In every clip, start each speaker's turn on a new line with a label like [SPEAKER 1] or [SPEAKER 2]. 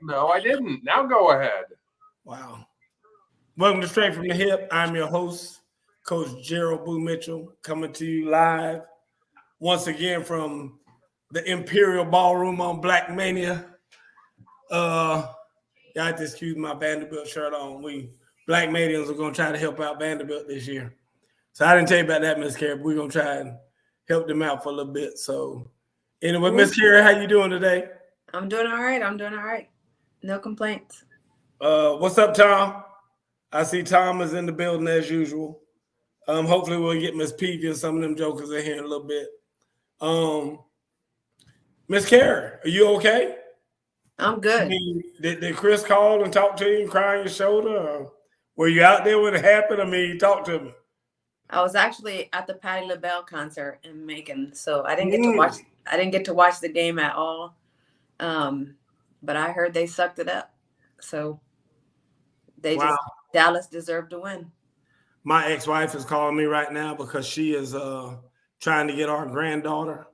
[SPEAKER 1] No, I didn't. Now go ahead.
[SPEAKER 2] Wow. Welcome to Straight from the Hip. I'm your host, Coach Gerald Boo Mitchell, coming to you live once again from the Imperial Ballroom on Black Mania. Y'all have to excuse my Vanderbilt shirt on. We Black Manians are gonna try to help out Vanderbilt this year. So I didn't tell you about that, Miss Carey. We're gonna try and help them out for a little bit. So anyway, Miss Carey, how you doing today?
[SPEAKER 3] I'm doing all right. No complaints.
[SPEAKER 2] What's up, Tom? I see Tom is in the building as usual. Hopefully we'll get Miss Peavy and some of them jokers in here in a little bit. Miss Carey, are you okay?
[SPEAKER 3] I'm good.
[SPEAKER 2] I mean, did Chris call and talk to you and cry on your shoulder? Or were you out there when it happened? I mean, talk to me.
[SPEAKER 3] I was actually at the Patti LaBelle concert in Macon, so I didn't get to watch. I didn't get to watch the game at all. But I heard they sucked it up. So Dallas deserved to win.
[SPEAKER 2] My ex-wife is calling me right now because she is trying to get our granddaughter,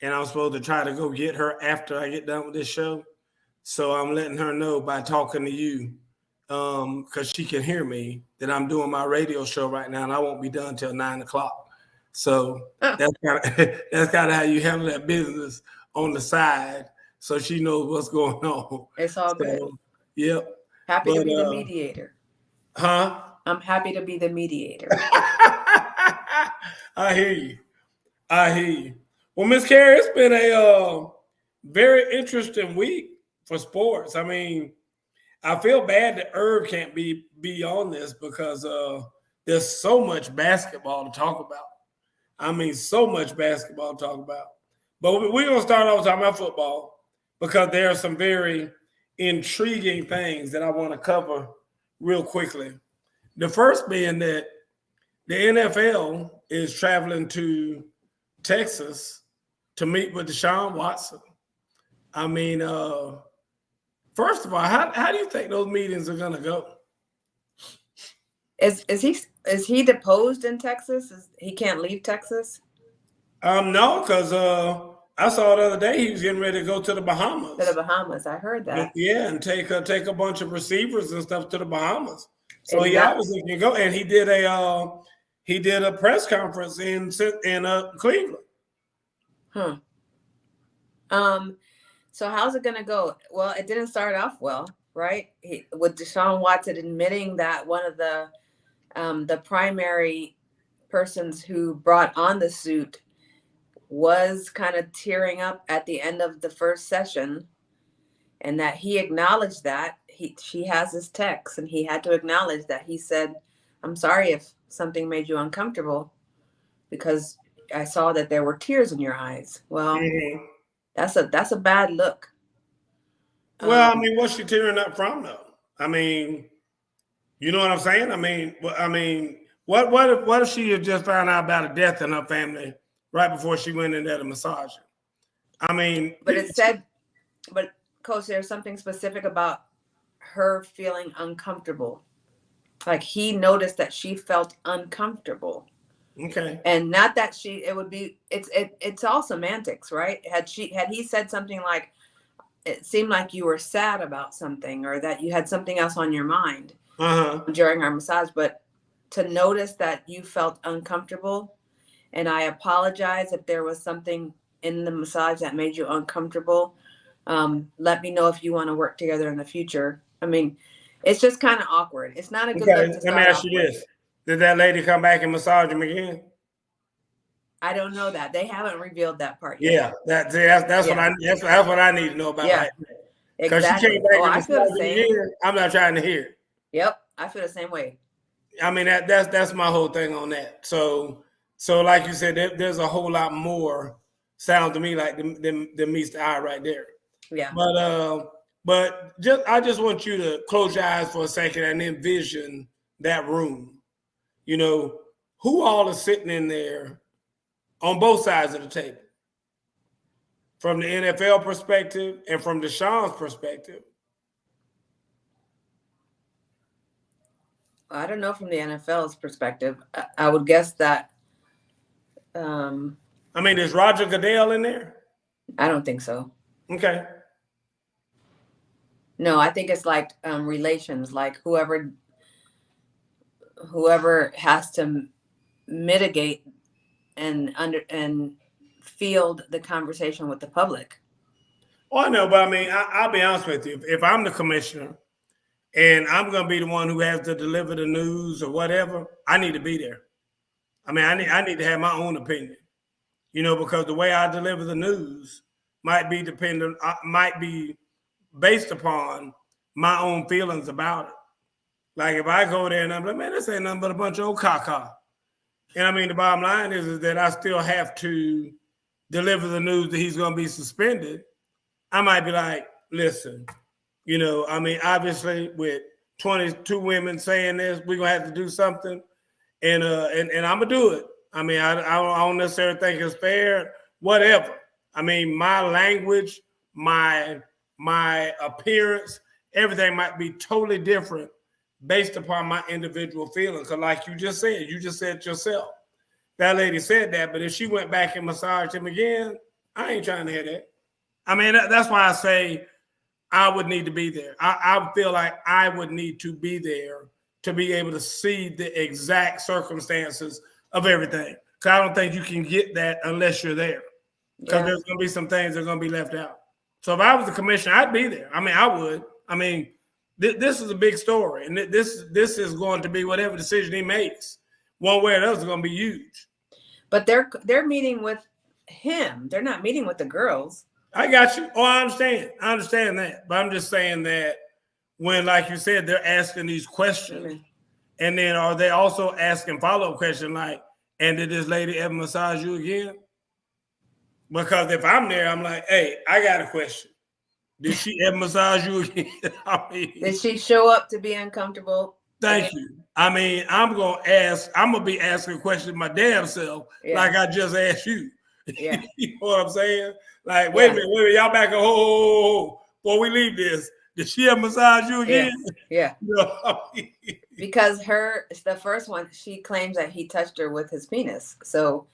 [SPEAKER 2] and I'm supposed to try to go get her after I get done with this show. So I'm letting her know by talking to you, because she can hear me, that I'm doing my radio show right now, and I won't be done till 9:00. So that's kind of how you handle that business on the side, so she knows what's going on.
[SPEAKER 3] It's all good.
[SPEAKER 2] Yep.
[SPEAKER 3] Happy to be the mediator.
[SPEAKER 2] Huh?
[SPEAKER 3] I'm happy to be the mediator.
[SPEAKER 2] I hear you. Well, Miss Carey, it's been a very interesting week for sports. I mean, I feel bad that Herb can't be on this because there's so much basketball to talk about. I mean, so much basketball to talk about. But we're going to start off talking about football because there are some very intriguing things that I want to cover real quickly. The first being that the NFL is traveling to Texas to meet with Deshaun Watson. I mean, first of all, how do you think those meetings are going to go?
[SPEAKER 3] Is he deposed in Texas? He can't leave Texas?
[SPEAKER 2] No, because I saw the other day he was getting ready to go to the Bahamas.
[SPEAKER 3] To the Bahamas, I heard that.
[SPEAKER 2] Yeah, and take a bunch of receivers and stuff to the Bahamas. So he obviously can go, and he did a press conference in Cleveland.
[SPEAKER 3] So how's it going to go? Well, it didn't start off well, right? With Deshaun Watson admitting that one of the primary persons who brought on the suit was kind of tearing up at the end of the first session, and that he acknowledged that she has his text, and he had to acknowledge that. He said, "I'm sorry if something made you uncomfortable, because I saw that there were tears in your eyes." Well, that's a bad look.
[SPEAKER 2] Well, I mean, what's she tearing up from, though? I mean, you know what I'm saying? I mean, what if she had just found out about a death in her family right before she went in there to massage her? I mean,
[SPEAKER 3] but Coach, there's something specific about her feeling uncomfortable. Like, he noticed that she felt uncomfortable.
[SPEAKER 2] Okay.
[SPEAKER 3] And not that it's all semantics, right? Had he said something like, it seemed like you were sad about something, or that you had something else on your mind during our massage, but to notice that you felt uncomfortable, and I apologize if there was something in the massage that made you uncomfortable. Let me know if you want to work together in the future. I mean, it's just kind of awkward. It's not a good look to start.
[SPEAKER 2] Let me ask you this. Did that lady come back and massage him again?
[SPEAKER 3] I don't know that. They haven't revealed that part yet.
[SPEAKER 2] Yeah, that's what I need to know about.
[SPEAKER 3] Yeah,
[SPEAKER 2] because
[SPEAKER 3] exactly.
[SPEAKER 2] she came back and massaged him again. I'm not trying to hear it.
[SPEAKER 3] Yep, I feel the same way.
[SPEAKER 2] I mean, that's my whole thing on that. So like you said, there's a whole lot more sound to me like than meets the eye right there.
[SPEAKER 3] Yeah.
[SPEAKER 2] But I just want you to close your eyes for a second and envision that room. You know, who all is sitting in there on both sides of the table, from the NFL perspective and from Deshaun's perspective?
[SPEAKER 3] I don't know from the NFL's perspective. I would guess that.
[SPEAKER 2] I mean, is Roger Goodell in there?
[SPEAKER 3] I don't think so.
[SPEAKER 2] Okay.
[SPEAKER 3] No, I think it's like relations, like whoever has to mitigate and field the conversation with the public.
[SPEAKER 2] Oh, I know, but I mean, I'll be honest with you. If I'm the commissioner and I'm going to be the one who has to deliver the news or whatever, I need to be there. I mean, I need to have my own opinion, because the way I deliver the news might be based upon my own feelings about it. Like if I go there and I'm like, man, this ain't nothing but a bunch of old caca. And I mean, the bottom line is that I still have to deliver the news that he's going to be suspended. I might be like, listen, I mean, obviously with 22 women saying this, we're going to have to do something. And I'm going to do it. I mean, I don't necessarily think it's fair, whatever. I mean, my language, my appearance, everything might be totally different based upon my individual feelings. Because like you just said yourself. That lady said that, but if she went back and massaged him again, I ain't trying to hear that. I mean, that's why I say I would need to be there. I feel like I would need to be there to be able to see the exact circumstances of everything. Because I don't think you can get that unless you're there. Because there's going to be some things that are going to be left out. So if I was the commissioner, I'd be there. I mean, I would. I mean, this is a big story. And this is going to be whatever decision he makes. One way or the other is going to be huge.
[SPEAKER 3] But they're meeting with him. They're not meeting with the girls.
[SPEAKER 2] I got you. Oh, I understand that. But I'm just saying that when, like you said, they're asking these questions, and then are they also asking follow-up questions like, and did this lady ever massage you again? Because if I'm there, I'm like, hey, I got a question. Did she ever massage you again? I mean,
[SPEAKER 3] did she show up to be uncomfortable?
[SPEAKER 2] Thank you. I mean, I'm going to be asking questions my damn self, like I just asked you.
[SPEAKER 3] Yeah.
[SPEAKER 2] You know what I'm saying? Like, wait a minute, y'all back up. Before we leave this, did she ever massage you again?
[SPEAKER 3] Yeah. Because the first one, she claims that he touched her with his penis. So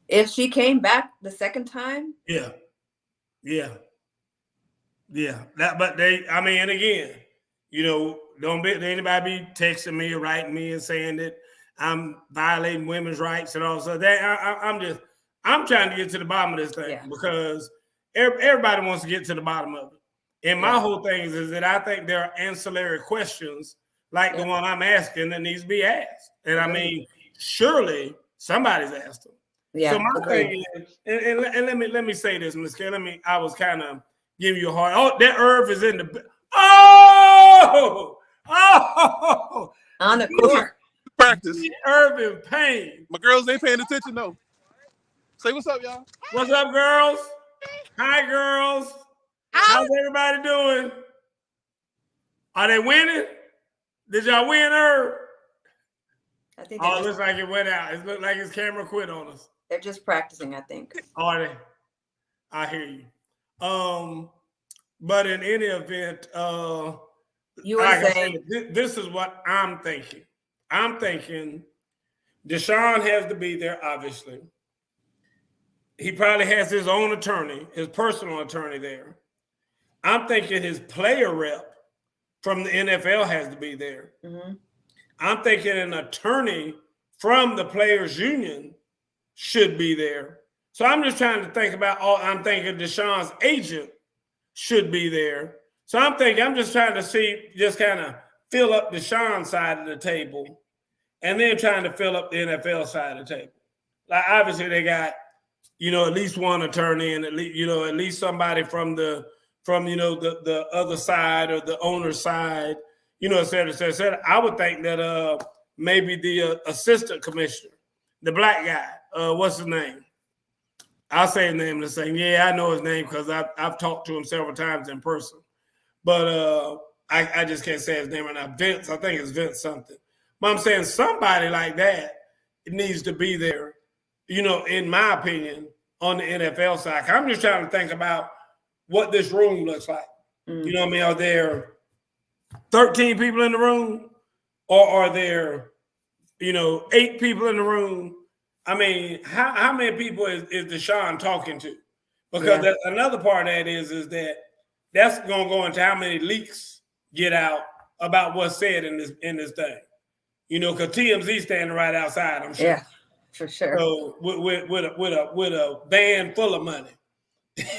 [SPEAKER 3] if she came back the second time.
[SPEAKER 2] Yeah. But and again, don't anybody be texting me or writing me and saying that I'm violating women's rights and all. So that I'm trying to get to the bottom of this thing because everybody wants to get to the bottom of it. And my whole thing is that I think there are ancillary questions like the one I'm asking that needs to be asked. And I mean, surely somebody's asked them.
[SPEAKER 3] Yeah.
[SPEAKER 2] So my thing is, and let me say this, Ms. Kelly. I was kind of giving you a hard. Oh, that Irv is in the. Oh,
[SPEAKER 3] on the court.
[SPEAKER 4] Practice.
[SPEAKER 2] Irv in pain.
[SPEAKER 4] My girls ain't paying attention though. Say what's up, y'all.
[SPEAKER 2] What's up, girls? Hi, girls. How's everybody doing? Are they winning? Did y'all win, Irv?
[SPEAKER 3] I think.
[SPEAKER 2] Oh, it looks like it went out. It looked like his camera quit on us.
[SPEAKER 3] They're just practicing, I think.
[SPEAKER 2] Are they? I hear you. But in any event,
[SPEAKER 3] you were saying
[SPEAKER 2] this is what I'm thinking. I'm thinking Deshaun has to be there, obviously. He probably has his own attorney, his personal attorney there. I'm thinking his player rep from the NFL has to be there.
[SPEAKER 3] Mm-hmm.
[SPEAKER 2] I'm thinking an attorney from the Players Union should be there. So I'm just trying to think about I'm thinking Deshaun's agent should be there. So I'm just trying to just kind of fill up Deshaun's side of the table and then trying to fill up the NFL side of the table. Like obviously they got, at least one attorney and at least somebody from the other side or the owner's side, et cetera, et cetera, et cetera. I would think that maybe the assistant commissioner, the black guy, what's his name? I'll say his name and say, yeah, I know his name because I've talked to him several times in person. But I just can't say his name right now. Vince, I think it's Vince something. But I'm saying somebody like that needs to be there, in my opinion, on the NFL side. I'm just trying to think about what this room looks like. You know what I mean? Are there 13 people in the room? Or are there, 8 people in the room? I mean, how many people is Deshaun talking to? Because another part of that is that that's gonna go into how many leaks get out about what's said in this thing. You know, because TMZ standing right outside, I'm sure.
[SPEAKER 3] Yeah, for sure.
[SPEAKER 2] So with a van full of money,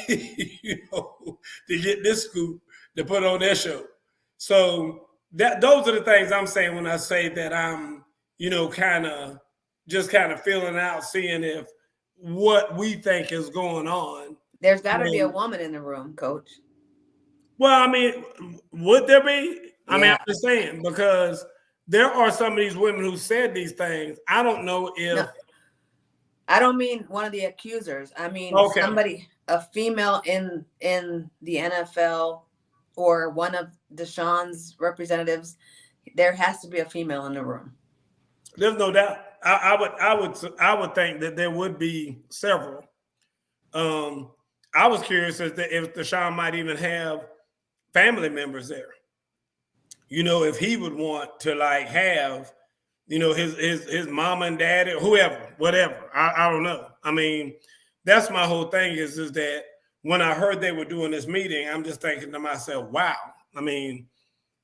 [SPEAKER 2] you know, to get this scoop to put on their show. So those are the things I'm saying when I say that I'm, you know, kind of feeling out, seeing if what we think is going on.
[SPEAKER 3] There's got to be a woman in the room, Coach.
[SPEAKER 2] Well, I mean, would there be? I mean,
[SPEAKER 3] Yeah.
[SPEAKER 2] I'm just saying, because there are some of these women who said these things. I don't know if.
[SPEAKER 3] No, I don't mean one of the accusers. I mean somebody, a female in the NFL or one of Deshaun's representatives. There has to be a female in the room.
[SPEAKER 2] There's no doubt. I would think that there would be several. I was curious as to if Deshaun might even have family members there. You know, if he would want to like have, you know, his mama and daddy, whoever, whatever. I don't know. I mean, that's my whole thing is that when I heard they were doing this meeting, I'm just thinking to myself, wow. I mean,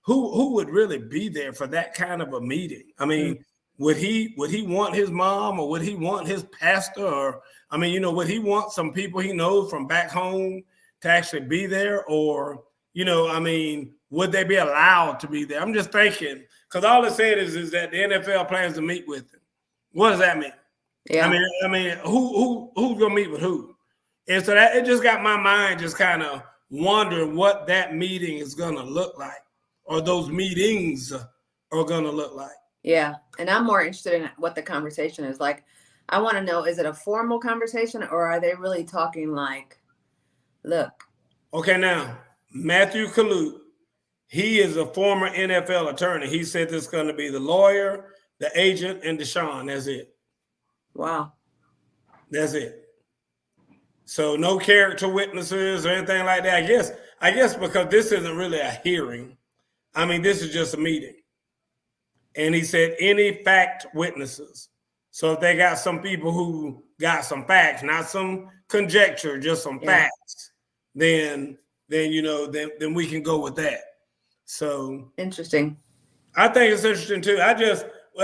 [SPEAKER 2] who would really be there for that kind of a meeting? I mean, would he want his mom, or would he want his pastor, or I mean, you know, would he want some people he knows from back home to actually be there, or you know, I mean, would they be allowed to be there? I'm just thinking, because all it said is that the NFL plans to meet with him. What does that mean?
[SPEAKER 3] Yeah.
[SPEAKER 2] I mean, who's gonna meet with who? And so that it just got my mind just kind of wondering what that meeting is gonna look like, or those meetings are gonna look like.
[SPEAKER 3] Yeah, and I'm more interested in what the conversation is like. I want to know, is it a formal conversation, or are they really talking like, look?
[SPEAKER 2] Okay, now Matthew Kalut, he is a former NFL attorney. He said this is going to be the lawyer, the agent, and Deshaun. That's it.
[SPEAKER 3] Wow.
[SPEAKER 2] That's it. So no character witnesses or anything like that. I guess because this isn't really a hearing. I mean, this is just a meeting. And he said any fact witnesses. So if they got some people who got some facts, not some conjecture, just some facts, then you know, then we can go with that. So
[SPEAKER 3] interesting.
[SPEAKER 2] I think it's interesting too.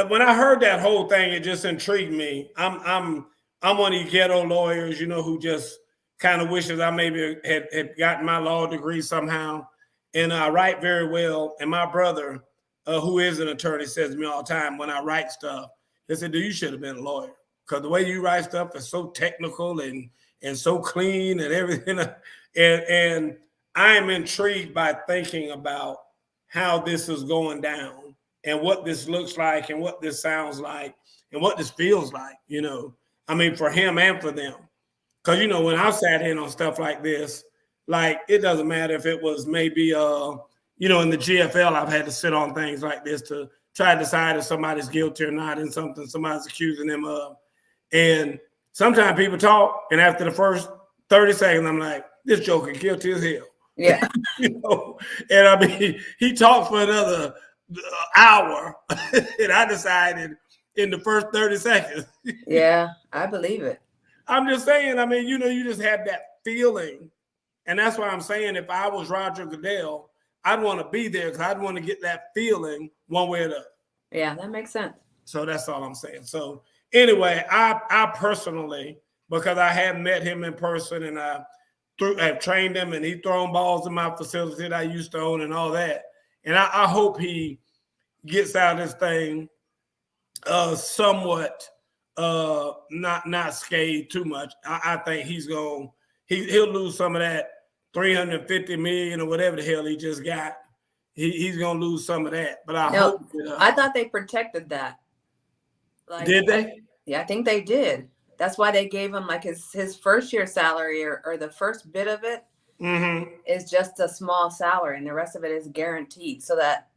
[SPEAKER 2] When I heard that whole thing, it just intrigued me. I'm one of these ghetto lawyers, you know, who just kind of wishes I maybe had gotten my law degree somehow. And I write very well. And my brother, who is an attorney, says to me all the time when I write stuff, he said, dude, you should have been a lawyer. Because the way you write stuff is so technical and so clean and everything. And I'm intrigued by thinking about how this is going down and what this looks like and what this sounds like and what this feels like, you know. I mean, for him and for them. Because, you know, when I sat in on stuff like this, like, it doesn't matter if it was maybe, you know, in the GFL, I've had to sit on things like this to try to decide if somebody's guilty or not in something somebody's accusing them of. And sometimes people talk, and after the first 30 seconds, I'm like, this joker guilty as hell.
[SPEAKER 3] Yeah.
[SPEAKER 2] You know, and I mean, he talked for another hour, and I decided in the first 30 seconds.
[SPEAKER 3] Yeah, I believe it.
[SPEAKER 2] I'm just saying, I mean, you know, you just have that feeling. And that's why I'm saying if I was Roger Goodell, I'd want to be there because I'd want to get that feeling one way or the other.
[SPEAKER 3] Yeah, that makes sense.
[SPEAKER 2] So that's all I'm saying. So anyway, I personally, because I have met him in person and I have trained him and he thrown balls in my facility that I used to own and all that. And I hope he gets out of this thing somewhat not scathed too much. I think he'll lose some of that $350 million or whatever the hell he just got. He's gonna lose some of that. But I hope
[SPEAKER 3] I thought they protected that.
[SPEAKER 2] Like, did they?
[SPEAKER 3] Yeah, I think they did. That's why they gave him like his first year salary or the first bit of it is just a small salary and the rest of it is guaranteed. So that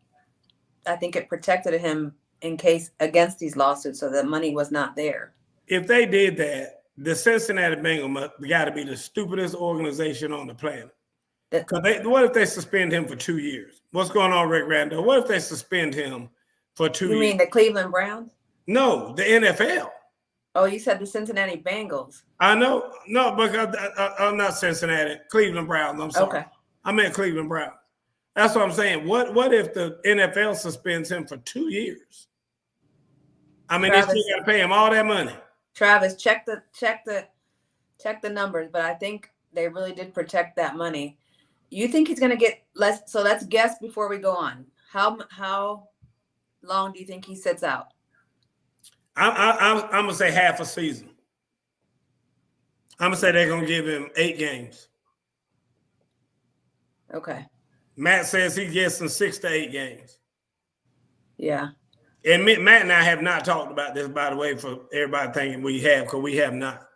[SPEAKER 3] I think it protected him in case against these lawsuits, so the money was not there. If
[SPEAKER 2] they did that, the Cincinnati Bengals got to be the stupidest organization on the planet. What if they suspend him for 2 years? What's going on, Rick Randall? What if they suspend him for 2 years?
[SPEAKER 3] You mean the Cleveland Browns?
[SPEAKER 2] No, the NFL.
[SPEAKER 3] Oh, you said the Cincinnati Bengals.
[SPEAKER 2] I know. No, because I'm not Cincinnati. Cleveland Browns. I'm sorry.
[SPEAKER 3] Okay.
[SPEAKER 2] I meant Cleveland Browns. That's what I'm saying. What if the NFL suspends him for 2 years? I mean,
[SPEAKER 3] Travis,
[SPEAKER 2] they still got to pay him all that money.
[SPEAKER 3] Travis, check the numbers, but I think they really did protect that money. You think he's going to get less? So let's guess before we go on. How long do you think he sits out?
[SPEAKER 2] I'm gonna say half a season. I'm gonna say they're gonna give him 8 games.
[SPEAKER 3] Okay.
[SPEAKER 2] Matt says he gets some 6 to 8 games.
[SPEAKER 3] Yeah.
[SPEAKER 2] And Matt and I have not talked about this, by the way, for everybody thinking we have, because we have not.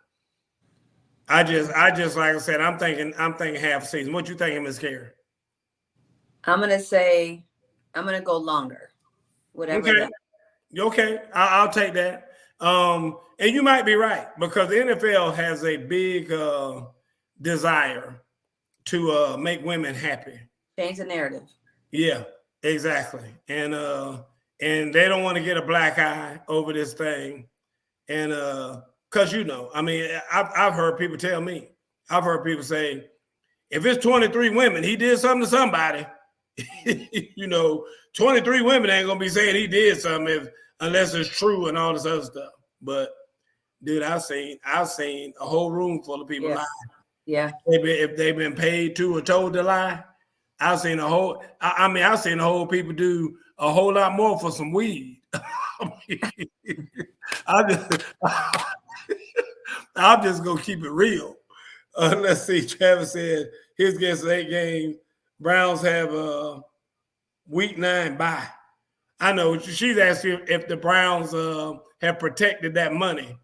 [SPEAKER 2] I just like I said, I'm thinking half a season. What you thinking, Miss Carey?
[SPEAKER 3] I'm gonna go longer. Whatever.
[SPEAKER 2] Okay. Okay, I'll take that. And you might be right, because the NFL has a big desire to make women happy.
[SPEAKER 3] Change the narrative.
[SPEAKER 2] Yeah, exactly. And they don't want to get a black eye over this thing. And because I mean, I've heard people tell me, I've heard people say, if it's 23 women, he did something to somebody. 23 women ain't gonna be saying he did something unless it's true and all this other stuff. But dude, I've seen a whole room full of people lie.
[SPEAKER 3] Yeah.
[SPEAKER 2] If they've been paid to or told to lie, I've seen I've seen a whole people do a whole lot more for some weed. I'm just gonna keep it real. Let's see. Travis said his guess is 8 games. Browns have week 9 bye. I know she's asking if the Browns have protected that money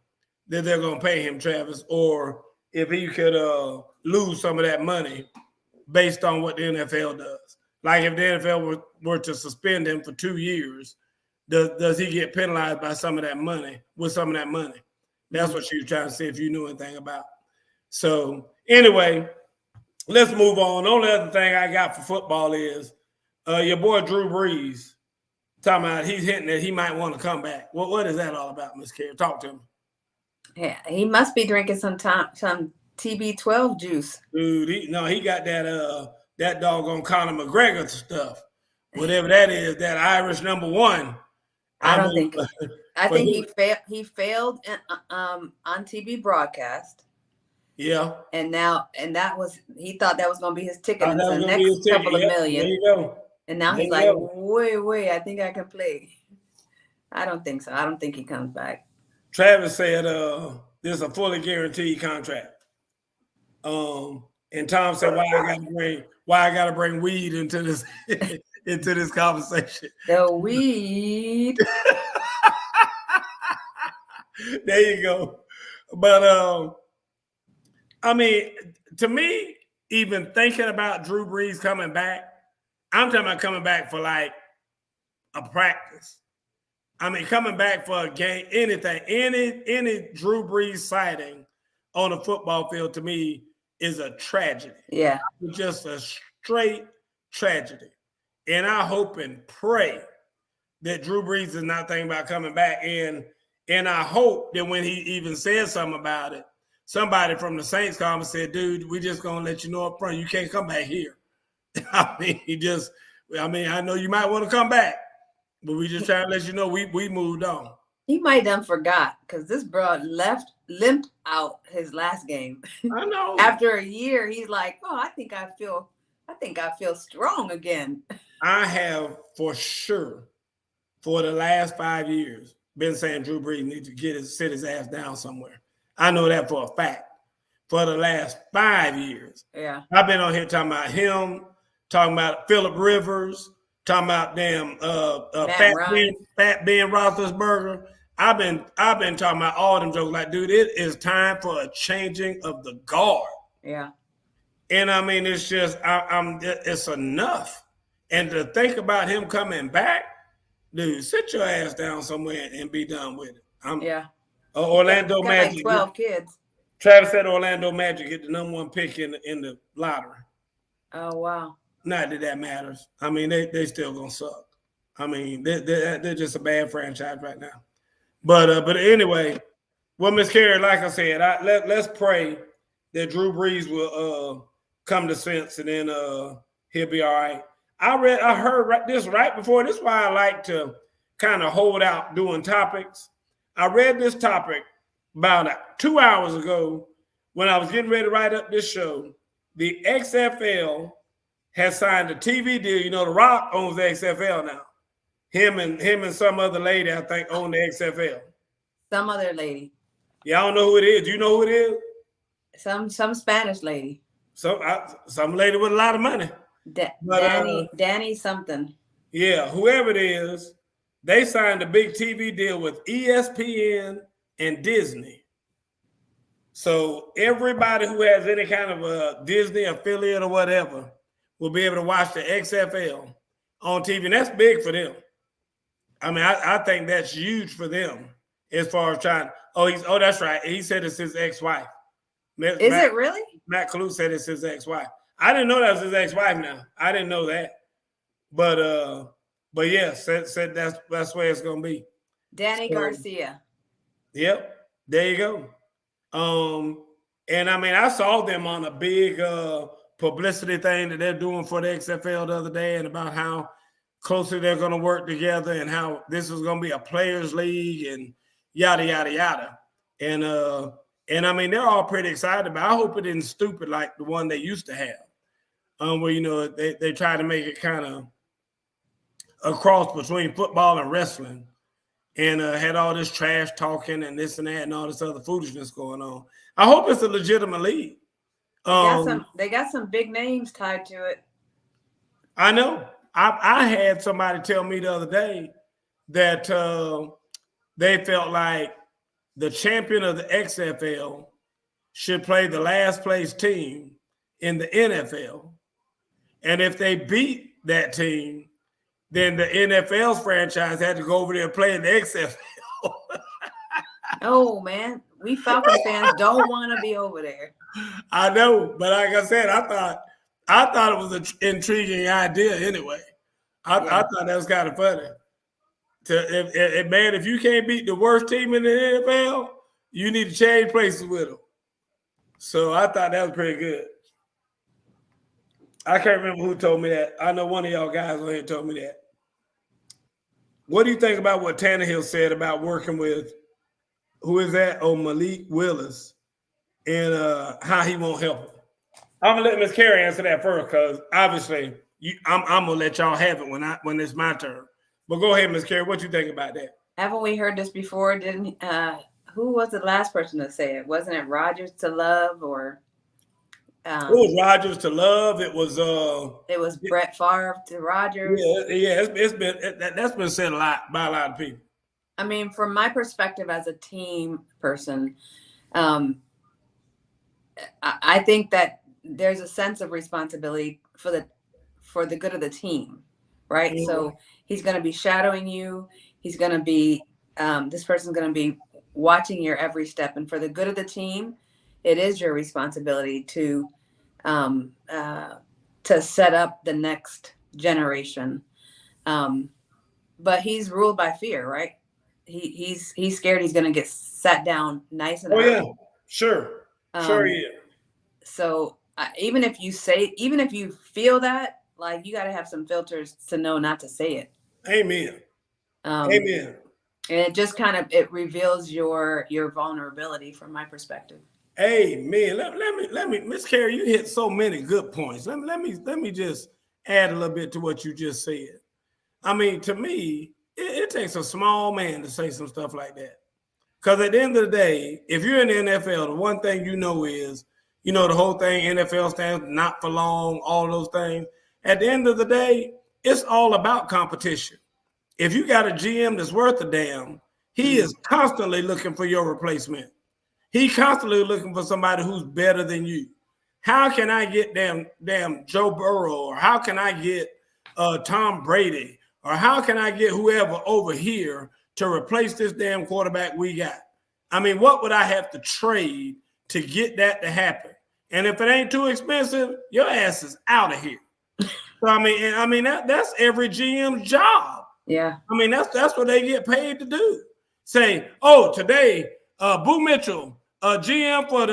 [SPEAKER 2] that they're going to pay him, Travis, or if he could lose some of that money based on what the NFL does. Like if the NFL were to suspend him for 2 years, does he get penalized by some of that money, with some of that money? That's what she was trying to see if you knew anything about. So anyway, let's move on. The only other thing I got for football is your boy Drew Brees talking about he's hinting that he might want to come back. What is that all about, Miss Carey? Talk to him.
[SPEAKER 3] Yeah, he must be drinking some TB12 juice.
[SPEAKER 2] Dude, he got that doggone Conor McGregor stuff. Whatever that is, that Irish #1.
[SPEAKER 3] I think he failed on TV broadcast.
[SPEAKER 2] Yeah.
[SPEAKER 3] And he thought that was going to be his ticket into the next couple of million.
[SPEAKER 2] There you go.
[SPEAKER 3] And now he's like, wait, I think I can play. I don't think so. I don't think he comes back.
[SPEAKER 2] Travis said this is a fully guaranteed contract. And Tom said, why I gotta bring weed into this into this conversation.
[SPEAKER 3] The weed.
[SPEAKER 2] There you go. But I mean, to me, even thinking about Drew Brees coming back, I'm talking about coming back for like a practice. I mean, coming back for a game, anything, any Drew Brees sighting on a football field to me is a tragedy.
[SPEAKER 3] Yeah.
[SPEAKER 2] Just a straight tragedy. And I hope and pray that Drew Brees is not thinking about coming back. And I hope that when he even says something about it, somebody from the Saints called and said, dude, we just going to let you know up front, you can't come back here. I know you might want to come back, but we just trying to let you know we moved on.
[SPEAKER 3] He might have forgot because this bro limped out his last game.
[SPEAKER 2] I know.
[SPEAKER 3] After a year, he's like, oh, I think I feel strong again.
[SPEAKER 2] I have for sure for the last 5 years been saying Drew Brees needs to sit his ass down somewhere. I know that for a fact. For the last 5 years.
[SPEAKER 3] Yeah. I've
[SPEAKER 2] been on here talking about him, talking about Phillip Rivers, talking about Fat Ben Roethlisberger. I've been talking about all them jokes. Like, dude, it is time for a changing of the guard.
[SPEAKER 3] Yeah.
[SPEAKER 2] And I mean, it's just it's enough. And to think about him coming back, dude, sit your ass down somewhere and be done with it. Orlando Magic.
[SPEAKER 3] Like 12 kids.
[SPEAKER 2] Travis said Orlando Magic get the #1 pick in the lottery.
[SPEAKER 3] Oh, wow.
[SPEAKER 2] Not that matters. I mean, they still gonna suck. I mean, they're just a bad franchise right now. But anyway, well, Miss Carey, like I said, let's pray that Drew Brees will come to sense, and then he'll be all right. I heard this right before. This is why I like to kind of hold out doing topics. I read this topic about 2 hours ago when I was getting ready to write up this show. The XFL has signed a TV deal. You know, The Rock owns the XFL now. Him and some other lady, I think, own the XFL.
[SPEAKER 3] Some other lady.
[SPEAKER 2] Yeah, I don't know who it is. Do you know who it is?
[SPEAKER 3] Some Spanish lady.
[SPEAKER 2] Some lady with a lot of money.
[SPEAKER 3] Danny something.
[SPEAKER 2] Yeah, whoever it is, they signed a big TV deal with ESPN and Disney. So everybody who has any kind of a Disney affiliate or whatever will be able to watch the XFL on TV. And that's big for them. I mean, I think that's huge for them as far as trying. Oh, that's right. He said it's his ex-wife.
[SPEAKER 3] Is it really?
[SPEAKER 2] Matt Kalu said it's his ex-wife. I didn't know that was his ex-wife now. I didn't know that. But yes, said that's where it's gonna be.
[SPEAKER 3] Danny Garcia.
[SPEAKER 2] Yep, there you go. And I mean, I saw them on a big publicity thing that they're doing for the XFL the other day, and about how closely they're going to work together, and how this is going to be a players' league, and yada yada yada. And I mean, they're all pretty excited about it. I hope it isn't stupid like the one they used to have, where, you know, they try to make it kind of a cross between football and wrestling, and had all this trash talking and this and that and all this other foolishness going on. I hope it's a legitimate league.
[SPEAKER 3] They got some big names tied to it.
[SPEAKER 2] I know. I had somebody tell me the other day that they felt like the champion of the XFL should play the last place team in the NFL. And if they beat that team, then the NFL's franchise had to go over there and play in the XFL.
[SPEAKER 3] Oh, man. We Falcon fans don't want to be over there.
[SPEAKER 2] I know, but like I said, I thought it was an intriguing idea anyway. I thought that was kind of funny. Man, if you can't beat the worst team in the NFL, you need to change places with them. So I thought that was pretty good. I can't remember who told me that. I know one of y'all guys on here told me that. What do you think about what Tannehill said about working with, who is that? Oh, Malik Willis, and how he won't help him? I'm gonna let Ms. Carey answer that first, because obviously I'm gonna let y'all have it when it's my turn. But go ahead, Ms. Carey. What you think about that?
[SPEAKER 3] Haven't we heard this before? Didn't who was the last person to say it? Wasn't it Rodgers to Love, or
[SPEAKER 2] it was Rodgers to Love? It was
[SPEAKER 3] Brett Favre to Rodgers.
[SPEAKER 2] Yeah. That's been said a lot by a lot of people.
[SPEAKER 3] I mean, from my perspective as a team person, I think that there's a sense of responsibility for the good of the team, right? Mm-hmm. So he's going to be shadowing you. He's going to be this person's going to be watching your every step, and for the good of the team, it is your responsibility to set up the next generation. But he's ruled by fear, right? He's scared he's going to get sat down nice and early.
[SPEAKER 2] Yeah, sure he is.
[SPEAKER 3] So even if you feel that, like, you got to have some filters to know not to say it.
[SPEAKER 2] Amen. Amen.
[SPEAKER 3] And it just it reveals your vulnerability from my perspective.
[SPEAKER 2] Amen. Let me, Miss Carey, you hit so many good points. Let me just add a little bit to what you just said. I mean, to me, it takes a small man to say some stuff like that. Because at the end of the day, if you're in the NFL, the one thing you know is, you know, the whole thing, NFL stands not for long, all those things. At the end of the day, it's all about competition. If you got a GM that's worth a damn, he is constantly looking for your replacement. He's constantly looking for somebody who's better than you. How can I get damn Joe Burrow, or how can I get Tom Brady, or how can I get whoever over here to replace this damn quarterback we got? I mean, what would I have to trade to get that to happen? And if it ain't too expensive, your ass is out of here. So I mean that's every GM's job.
[SPEAKER 3] Yeah.
[SPEAKER 2] I mean that's what they get paid to do. Say, oh, today, Boo Mitchell, GM for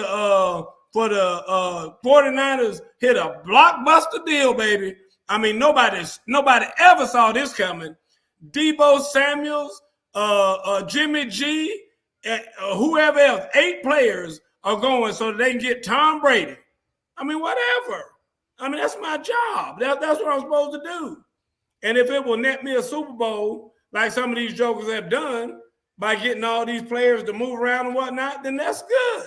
[SPEAKER 2] for the 49ers hit a blockbuster deal, baby. I mean, nobody ever saw this coming. Debo Samuels, Jimmy G, whoever else, 8 players are going so they can get Tom Brady. I mean, whatever. I mean, that's my job. That's what I'm supposed to do. And if it will net me a Super Bowl, like some of these jokers have done, by getting all these players to move around and whatnot, then that's good.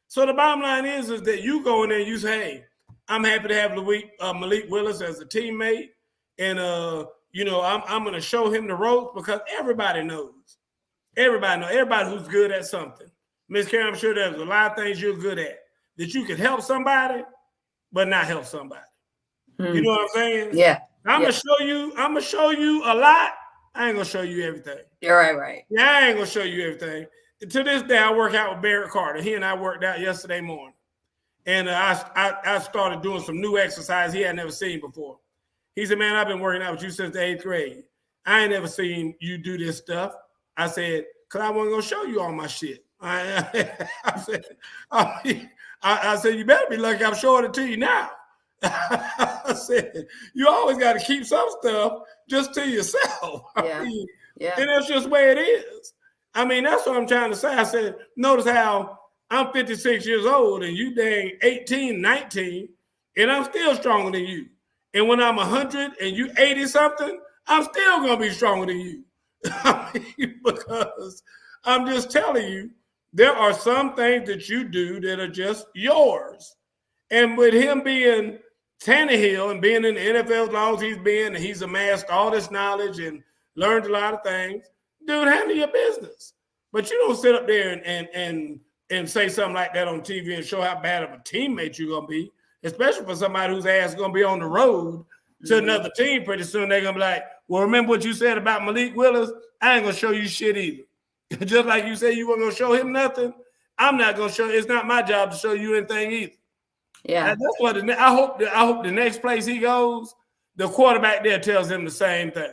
[SPEAKER 2] So the bottom line is that you go in there and you say, hey, I'm happy to have Malik Willis as a teammate. And, I'm going to show him the ropes because everybody knows. Everybody who's good at something. Miss Karen, I'm sure there's a lot of things you're good at that you could help somebody, but not help somebody. You know what I'm saying?
[SPEAKER 3] Yeah.
[SPEAKER 2] I'm gonna show you a lot. I ain't gonna show you everything.
[SPEAKER 3] You're right.
[SPEAKER 2] Yeah, I ain't gonna show you everything. To this day, I work out with Barrett Carter. He and I worked out yesterday morning. And I started doing some new exercise he had never seen before. He said, man, I've been working out with you since the 8th grade. I ain't never seen you do this stuff. I said, because I wasn't going to show you all my shit. I said, you better be lucky I'm showing it to you now. I said, you always got to keep some stuff just to yourself.
[SPEAKER 3] Yeah.
[SPEAKER 2] And that's just the way it is. I mean, that's what I'm trying to say. I said, notice how I'm 56 years old and you dang 18, 19, and I'm still stronger than you. And when I'm 100 and you 80 something, I'm still going to be stronger than you. I mean, because I'm just telling you, there are some things that you do that are just yours. And with him being Tannehill and being in the NFL as long as he's been, and he's amassed all this knowledge and learned a lot of things, dude, handle your business. But you don't sit up there and say something like that on TV and show how bad of a teammate you're going to be, especially for somebody whose ass is going to be on the road to another team pretty soon. They're going to be like, well, remember what you said about Malik Willis? I ain't going to show you shit either. Just like you said you weren't going to show him nothing, I'm not going to show. It's not my job to show you anything either.
[SPEAKER 3] Yeah.
[SPEAKER 2] And that's what I hope the next place he goes, the quarterback there tells him the same thing.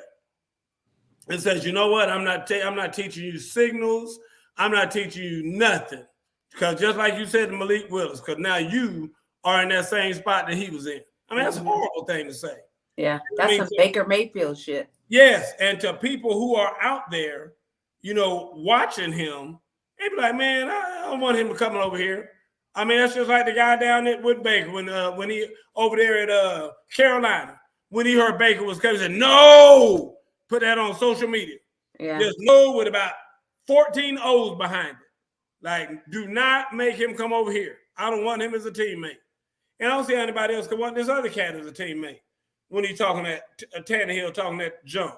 [SPEAKER 2] It says, you know what? I'm not teaching you signals. I'm not teaching you nothing. Because just like you said to Malik Willis, because now you are in that same spot that he was in. I mean, that's a horrible thing to say.
[SPEAKER 3] Yeah, that's some Baker Mayfield shit.
[SPEAKER 2] Yes, and to people who are out there, watching him, they be like, man, I don't want him to come over here. I mean, that's just like the guy down at with Baker when he over there at Carolina, when he heard Baker was coming, he said, no, put that on social media.
[SPEAKER 3] Yeah.
[SPEAKER 2] There's no with about 14 O's behind it. Like, do not make him come over here. I don't want him as a teammate. And I don't see anybody else could want this other cat as a teammate when he's talking that Tannehill talking that junk.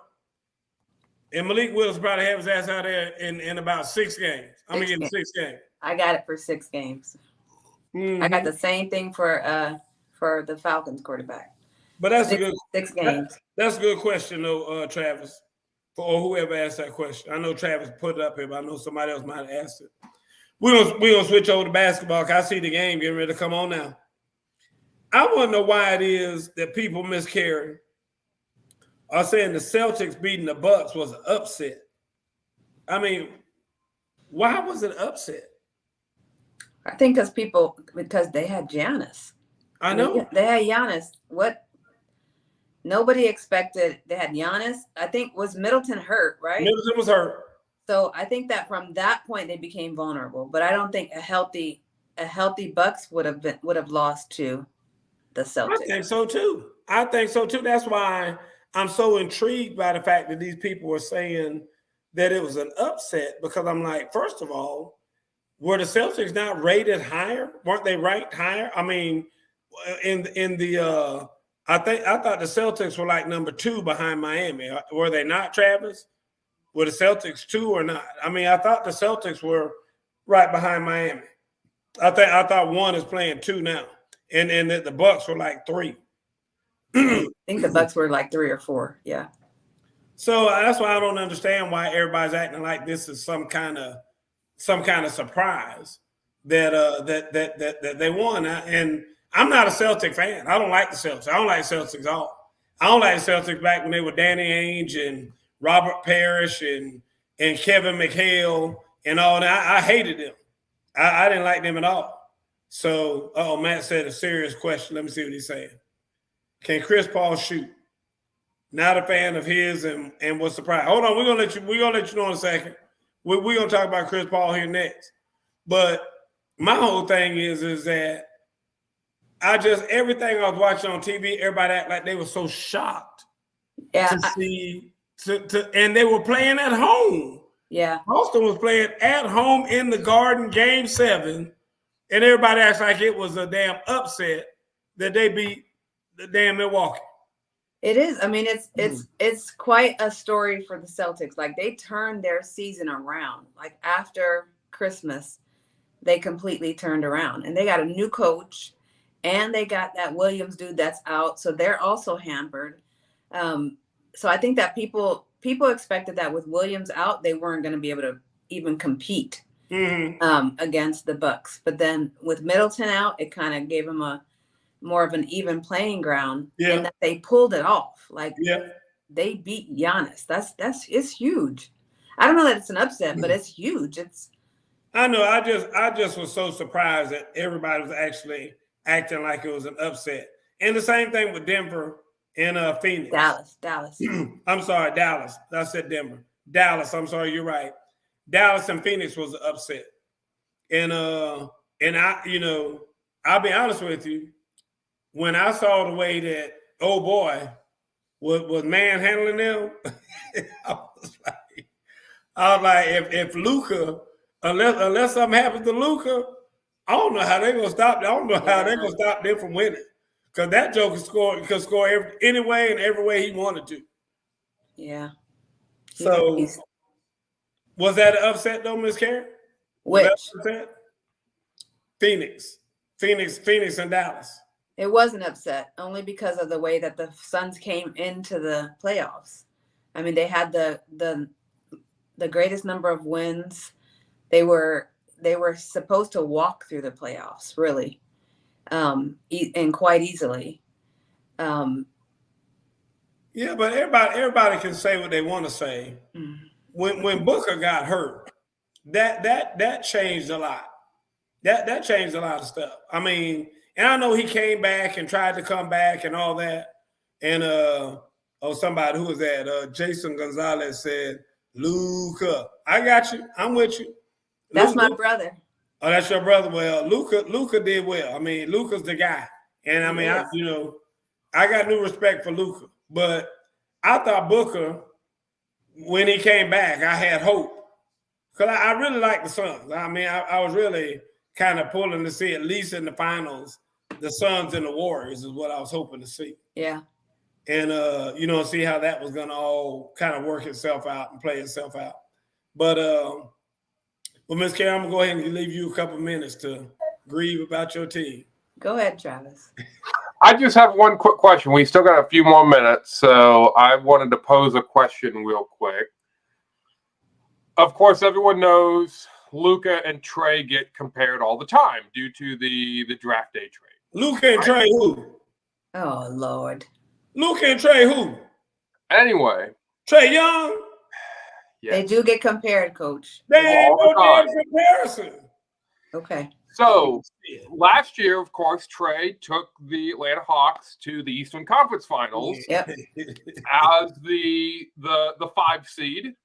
[SPEAKER 2] And Malik Willis probably have his ass out there in about 6 games. I'm going to give him 6 games.
[SPEAKER 3] I got it for 6 games.
[SPEAKER 2] Mm-hmm.
[SPEAKER 3] I got the same thing for the Falcons quarterback.
[SPEAKER 2] But that's a good
[SPEAKER 3] 6 games.
[SPEAKER 2] That's a good question, though, Travis, or whoever asked that question. I know Travis put it up here, but I know somebody else might have asked it. We're gonna switch over to basketball. I see the game getting ready to come on now. I want to know why it is that people miscarry are saying the Celtics beating the Bucks was an upset. I mean, why was it an upset?
[SPEAKER 3] I think because they had Giannis.
[SPEAKER 2] I know.
[SPEAKER 3] They had Giannis. What? Nobody expected they had Giannis. I think was Middleton hurt, right?
[SPEAKER 2] Middleton was hurt.
[SPEAKER 3] So I think that from that point they became vulnerable. But I don't think a healthy Bucks would have lost to the Celtics.
[SPEAKER 2] I think so too. That's why I'm so intrigued by the fact that these people were saying that it was an upset, because I'm like, first of all, were the Celtics not rated higher? Weren't they ranked higher? I mean, I thought the Celtics were like number 2 behind Miami. Were they not, Travis? Were the Celtics 2 or not? I mean, I thought the Celtics were right behind Miami. I thought 1 is playing 2 now, and that the Bucks were like 3.
[SPEAKER 3] I think the Bucks were like 3 or 4. Yeah.
[SPEAKER 2] So that's why I don't understand why everybody's acting like this is some kind of surprise that they won. And I'm not a Celtic fan. I don't like the Celtics. I don't like Celtics at all. I don't like the Celtics back when they were Danny Ainge and Robert Parrish and Kevin McHale and all that. I hated them. I didn't like them at all. So, Matt said a serious question. Let me see what he's saying. Can Chris Paul shoot? Not a fan of his, and what's the price? Hold on, we're gonna let you know in a second. We're gonna talk about Chris Paul here next. But my whole thing is that everything I was watching on TV, everybody act like they were so shocked to see and they were playing at home.
[SPEAKER 3] Yeah.
[SPEAKER 2] Boston was playing at home in the Garden, Game 7, and everybody acts like it was a damn upset that they beat the damn Milwaukee.
[SPEAKER 3] It is. I mean, it's quite a story for the Celtics. Like, they turned their season around. Like, after Christmas, they completely turned around, and they got a new coach, and they got that Williams dude that's out, so they're also hampered. So I think that people expected that with Williams out, they weren't going to be able to even compete against the Bucks. But then with Middleton out, it kind of gave them more of an even playing ground, and that they pulled it off. Like, they beat Giannis. It's huge. I don't know that it's an upset, but it's huge.
[SPEAKER 2] I know. I just was so surprised that everybody was actually acting like it was an upset. And the same thing with Denver and Phoenix.
[SPEAKER 3] Dallas.
[SPEAKER 2] I'm sorry, Dallas. I said Denver. Dallas. I'm sorry. You're right. Dallas and Phoenix was an upset. And I'll be honest with you. When I saw the way that old boy was manhandling them, I was like, if Luka, unless something happens to Luka, I don't know how they're gonna stop. I don't know how they're gonna stop them from winning. Because that joker could score any way and every way he wanted to.
[SPEAKER 3] Yeah.
[SPEAKER 2] So was that an upset though, Miss Karen?
[SPEAKER 3] Which?
[SPEAKER 2] Phoenix and Dallas.
[SPEAKER 3] It was an upset only because of the way that the Suns came into the playoffs. I mean, they had the greatest number of wins. They were supposed to walk through the playoffs, really, and quite easily.
[SPEAKER 2] Yeah, but everybody can say what they want to say. When Booker got hurt, that changed a lot. That changed a lot of stuff. I mean, and I know he came back and tried to come back and all that. And somebody who was that? Jason Gonzalez said, "Luka, I got you. I'm with you."
[SPEAKER 3] That's my brother.
[SPEAKER 2] Oh, that's your brother. Well, Luka did well. I mean, Luka's the guy. And I mean, I got new respect for Luka. But I thought Booker, when he came back, I had hope. Because I really like the Suns. I mean, I was really kind of pulling to see, at least in the finals, the Suns and the Warriors is what I was hoping to see.
[SPEAKER 3] Yeah.
[SPEAKER 2] And, see how that was going to all kind of work itself out and play itself out. But, Ms. Karen, I'm going to go ahead and leave you a couple minutes to grieve about your team.
[SPEAKER 3] Go ahead, Travis.
[SPEAKER 1] I just have one quick question. We still got a few more minutes, so I wanted to pose a question real quick. Of course, everyone knows Luka and Trey get compared all the time due to the draft day trade.
[SPEAKER 2] Luka and Trey who?
[SPEAKER 3] Oh, Lord.
[SPEAKER 2] Luka and Trey who?
[SPEAKER 1] Anyway.
[SPEAKER 2] Trey Young?
[SPEAKER 1] Yes.
[SPEAKER 3] They do get compared, Coach.
[SPEAKER 2] They ain't no damn comparison.
[SPEAKER 3] Okay.
[SPEAKER 1] So last year, of course, Trey took the Atlanta Hawks to the Eastern Conference Finals as the 5 seed,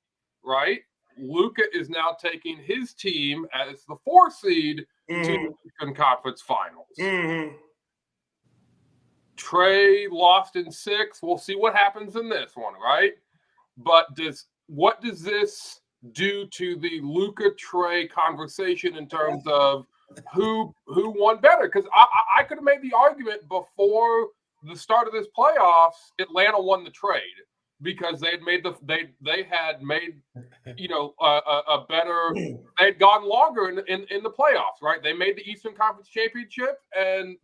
[SPEAKER 1] right? Luka is now taking his team as the 4 seed to the Eastern Conference Finals. Trey lost in 6. We'll see what happens in this one, right? But what does this do to the Luka Trey conversation in terms of who won better? Because I could have made the argument before the start of this playoffs, Atlanta won the trade because they had made a better. They'd gone longer in the playoffs, right? They made the Eastern Conference Championship, and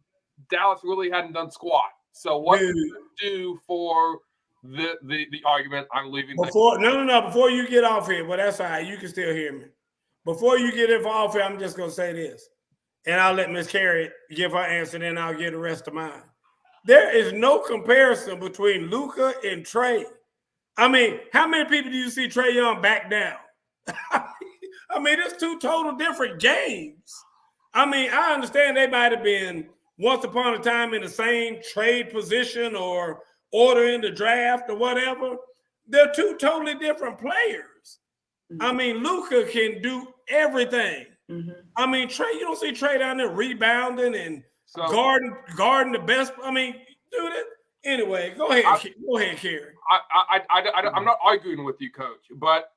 [SPEAKER 1] Dallas really hadn't done squat. So what does it do for the argument I'm leaving?
[SPEAKER 2] Before you get off here, well, that's all right. You can still hear me. Before you get off here, I'm just gonna say this. And I'll let Miss Carey give her answer, then I'll get the rest of mine. There is no comparison between Luka and Trey. I mean, how many people do you see Trey Young back down? I mean, it's 2 total different games. I mean, I understand they might have been once upon a time in the same trade position or order in the draft or whatever. They're two totally different players.
[SPEAKER 3] Mm-hmm.
[SPEAKER 2] I mean, Luka can do everything.
[SPEAKER 3] Mm-hmm.
[SPEAKER 2] I mean, Trey, you don't see Trey down there rebounding and guarding the best. I mean, dude. Anyway, go ahead, Kerry.
[SPEAKER 1] I'm not arguing with you, Coach, but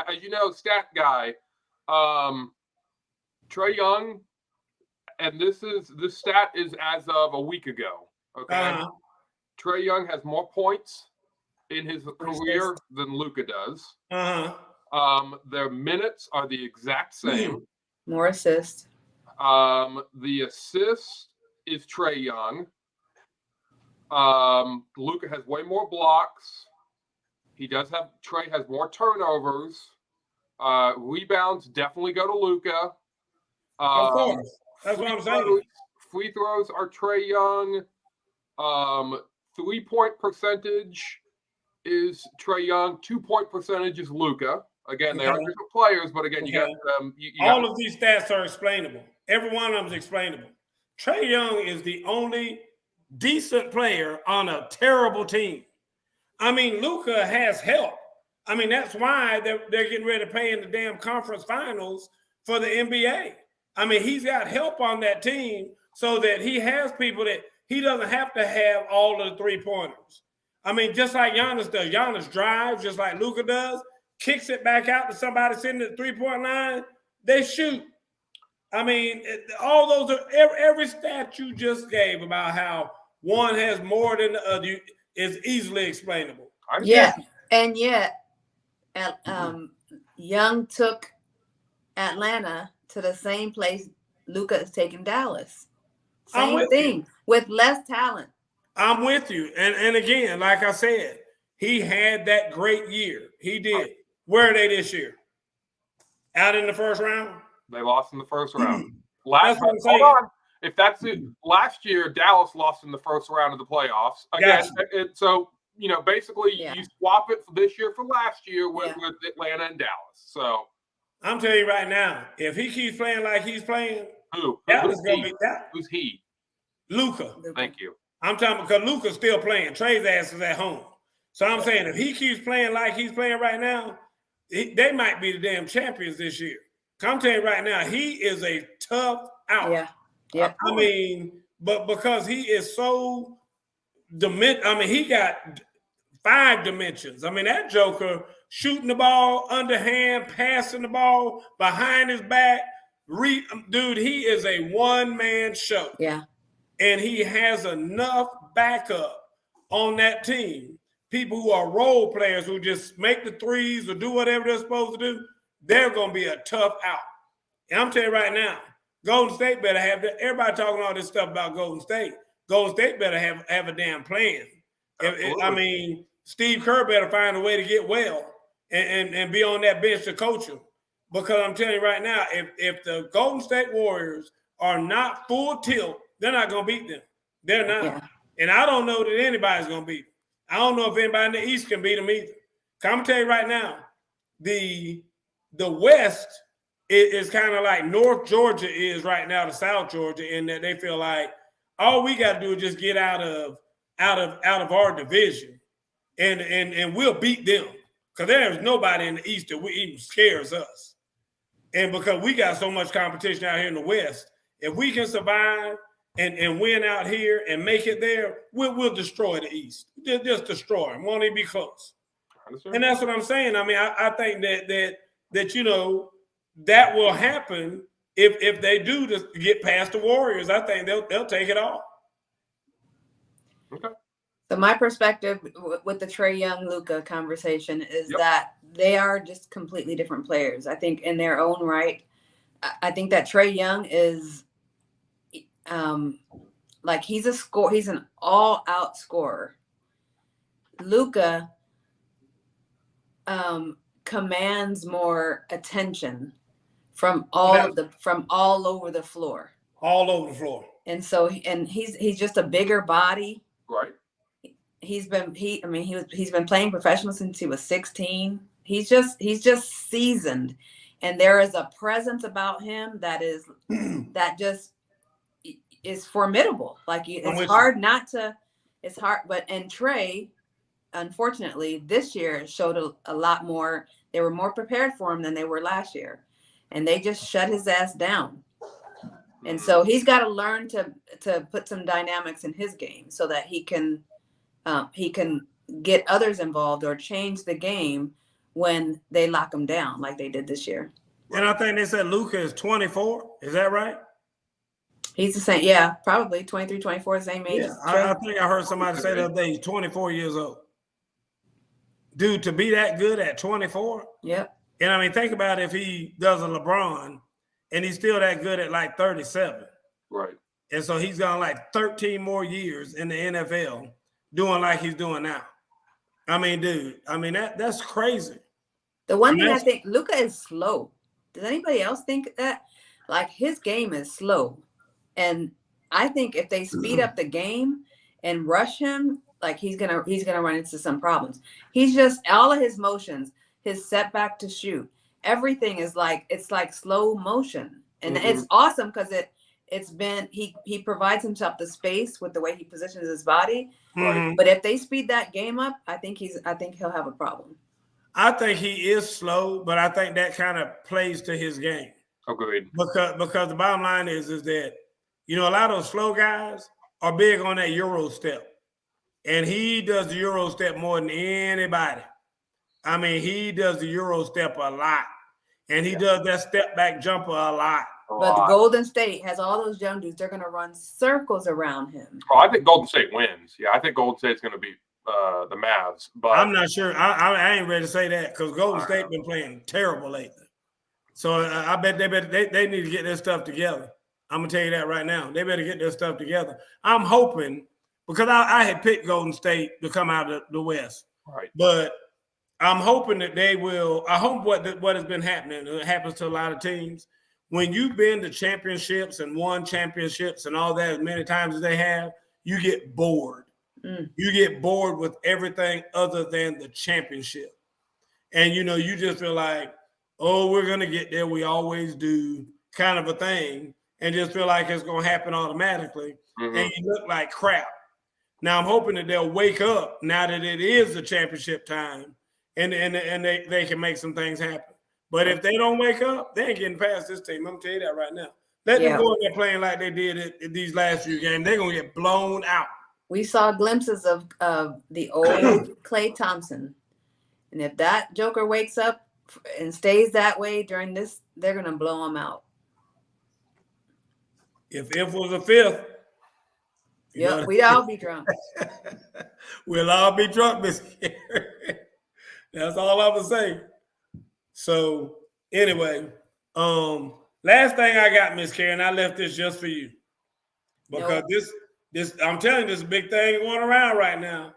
[SPEAKER 1] as you know, stat guy, Trae Young, and this stat is as of a week ago. Okay, Trae Young has more points in his career than Luka does. Their minutes are the exact same.
[SPEAKER 3] More assists.
[SPEAKER 1] The assist is Trae Young. Luka has way more blocks. Trae has more turnovers. Rebounds definitely go to Luka.
[SPEAKER 2] Of course. That's what I'm saying.
[SPEAKER 1] Free throws are Trae Young. 3-point percentage is Trae Young. 2-point percentage is Luka. Again, they are different players, but again, you got
[SPEAKER 2] all of these stats are explainable. Every one of them is explainable. Trae Young is the only decent player on a terrible team. I mean, Luka has help. I mean, that's why they're getting ready to play in the damn conference finals for the NBA. I mean, he's got help on that team so that he has people that he doesn't have to have all of the three-pointers. I mean, just like Giannis does. Giannis drives just like Luka does, kicks it back out to somebody sitting at the three-point line, they shoot. I mean, all those are every stat you just gave about how one has more than the other is easily explainable.
[SPEAKER 3] Yeah, and yet Young took Atlanta to the same place Luka is taking Dallas. Same thing with less talent.
[SPEAKER 2] I'm with you. And again, like I said, he had that great year. He did. Where are they this year? Out in the first round?
[SPEAKER 1] They lost in the first round. Hold on. If that's it, last year Dallas lost in the first round of the playoffs. Again, so basically you swap it for this year for last year with Atlanta and Dallas. So
[SPEAKER 2] I'm telling you right now, if he keeps playing like he's playing,
[SPEAKER 1] who's he?
[SPEAKER 2] Luka.
[SPEAKER 1] Thank you.
[SPEAKER 2] I'm talking because Luka's still playing. Trey's ass is at home. So I'm saying if he keeps playing like he's playing right now, they might be the damn champions this year. I'm telling you right now, he is a tough out.
[SPEAKER 3] Yeah.
[SPEAKER 2] I mean, but because he is so he got 5 dimensions. I mean, that Joker shooting the ball, underhand, passing the ball, behind his back. Dude, he is a one-man show.
[SPEAKER 3] Yeah.
[SPEAKER 2] And he has enough backup on that team. People who are role players who just make the threes or do whatever they're supposed to do, they're going to be a tough out. And I'm telling you right now, Golden State better have that. Everybody talking all this stuff about Golden State. Golden State better have a damn plan. I mean, Steve Kerr better find a way to get well and be on that bench to coach him. Because I'm telling you right now, if the Golden State Warriors are not full tilt, they're not going to beat them. They're not. Yeah. And I don't know that anybody's going to beat them. I don't know if anybody in the East can beat them either. I'm going to tell you right now, the West is kind of like North Georgia is right now to South Georgia, in that they feel like all we got to do is just get out of our division, and we'll beat them, because there's nobody in the East that even scares us. And because we got so much competition out here in the West, if we can survive and win out here and make it there, we'll destroy the East. Just destroy them. Won't even be close. And that's what I'm saying. I mean, I think that that will happen if they do just get past the Warriors. I think they'll take it all.
[SPEAKER 1] Okay.
[SPEAKER 3] So my perspective with the Trae Young Luka conversation is that they are just completely different players. I think in their own right, I think that Trae Young is like he's an all-out scorer. Luka commands more attention from all over the floor.
[SPEAKER 2] All over the floor.
[SPEAKER 3] And so he's just a bigger body.
[SPEAKER 1] Right.
[SPEAKER 3] He's been playing professional since he was 16. He's just seasoned. and there is a presence about him that just is formidable. Like it's hard not to. It's hard, and Trey, unfortunately, this year showed a lot more. They were more prepared for him than they were last year, and they just shut his ass down. And so he's got to learn to put some dynamics in his game so that he can get others involved or change the game when they lock him down like they did this year.
[SPEAKER 2] And I think they said Luka is 24. Is that right?
[SPEAKER 3] He's the same. Yeah, probably 23, 24, same age.
[SPEAKER 2] Yeah, I think I heard somebody say the other day he's 24 years old. Dude, to be that good at 24.
[SPEAKER 3] Yep.
[SPEAKER 2] And I mean, think about if he does a LeBron and he's still that good at like 37.
[SPEAKER 1] Right.
[SPEAKER 2] And so he's gone like 13 more years in the NFL doing like he's doing now. I mean, dude, that's crazy.
[SPEAKER 3] The one thing I think, Luka is slow. Does anybody else think that? Like, his game is slow. And I think if they speed up the game and rush him, like he's gonna run into some problems. He's just, all of his motions, his setback to shoot, everything is like, it's like slow motion. And it's awesome because he provides himself the space with the way he positions his body. But if they speed that game up, I think he'll have a problem.
[SPEAKER 2] I think he is slow, but I think that kind of plays to his game.
[SPEAKER 1] Agreed.
[SPEAKER 2] Because the bottom line is that, a lot of those slow guys are big on that Euro step. And he does the Euro step more than anybody. I mean, he does the Euro step a lot. And he does that step back jumper a lot.
[SPEAKER 3] But the Golden State has all those young dudes. They're going to run circles around him.
[SPEAKER 1] Oh, I think Golden State wins. Yeah, I think Golden State's going to beat the Mavs. But
[SPEAKER 2] I'm not sure. I ain't ready to say that because Golden State been playing terrible lately. So I bet they need to get their stuff together. I'm going to tell you that right now. They better get their stuff together. I'm hoping, because I had picked Golden State to come out of the West.
[SPEAKER 1] Right.
[SPEAKER 2] But I'm hoping that they will. I hope what has been happening, it happens to a lot of teams. When you've been to championships and won championships and all that as many times as they have, you get bored. You get bored with everything other than the championship. And, you just feel like, oh, we're going to get there. We always do, kind of a thing. And just feel like it's going to happen automatically. And you look like crap. Now, I'm hoping that they'll wake up now that it is the championship time and they can make some things happen. But if they don't wake up, they ain't getting past this team. I'm going to tell you that right now. Let them go in there playing like they did in these last few games. They're going to get blown out.
[SPEAKER 3] We saw glimpses of the old Klay Thompson. And if that joker wakes up and stays that way during this, they're going to blow him out.
[SPEAKER 2] If was a fifth.
[SPEAKER 3] Yeah, we'd all be drunk.
[SPEAKER 2] We'll all be drunk, Miss Carey. That's all I'm going to say. So, anyway, last thing I got, Miss Carey, and I left this just for you. Because this I'm telling you, this is a big thing going around right now.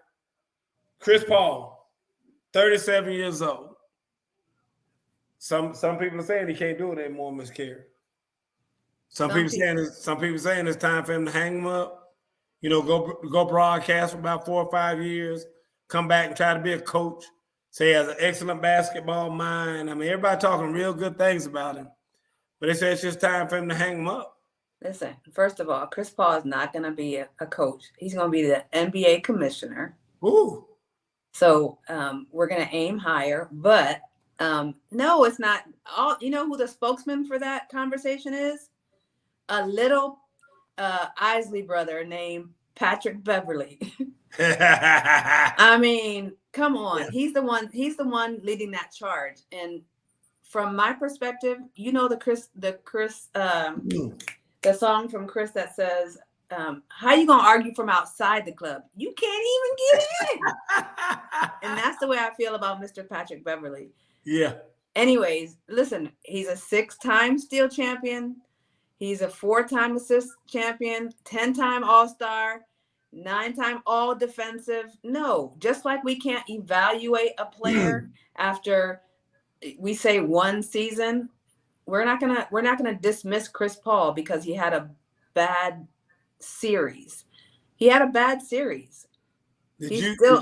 [SPEAKER 2] Chris Paul, 37 years old. Some people are saying he can't do it anymore, Miss Carey. Some people saying it's time for him to hang him up. Go broadcast for about 4 or 5 years, come back and try to be a coach. Say he has an excellent basketball mind. I mean, everybody talking real good things about him. But they say it's just time for him to hang him up.
[SPEAKER 3] Listen, first of all, Chris Paul is not going to be a coach. He's going to be the NBA commissioner.
[SPEAKER 2] Ooh.
[SPEAKER 3] So we're going to aim higher. But no, it's not. You know who the spokesman for that conversation is? A little Isley brother named Patrick Beverly. I mean, come on. He's the one leading that charge. And from my perspective, the song from Chris that says, how you gonna argue from outside the club? You can't even get in. And that's the way I feel about Mr. Patrick Beverly.
[SPEAKER 2] Yeah.
[SPEAKER 3] Anyways, listen, he's a 6-time Steel champion. He's a 4-time assist champion, 10-time All-Star, 9-time All-Defensive. No, just like we can't evaluate a player after we say one season, we're not gonna dismiss Chris Paul because he had a bad series. He had a bad series. They still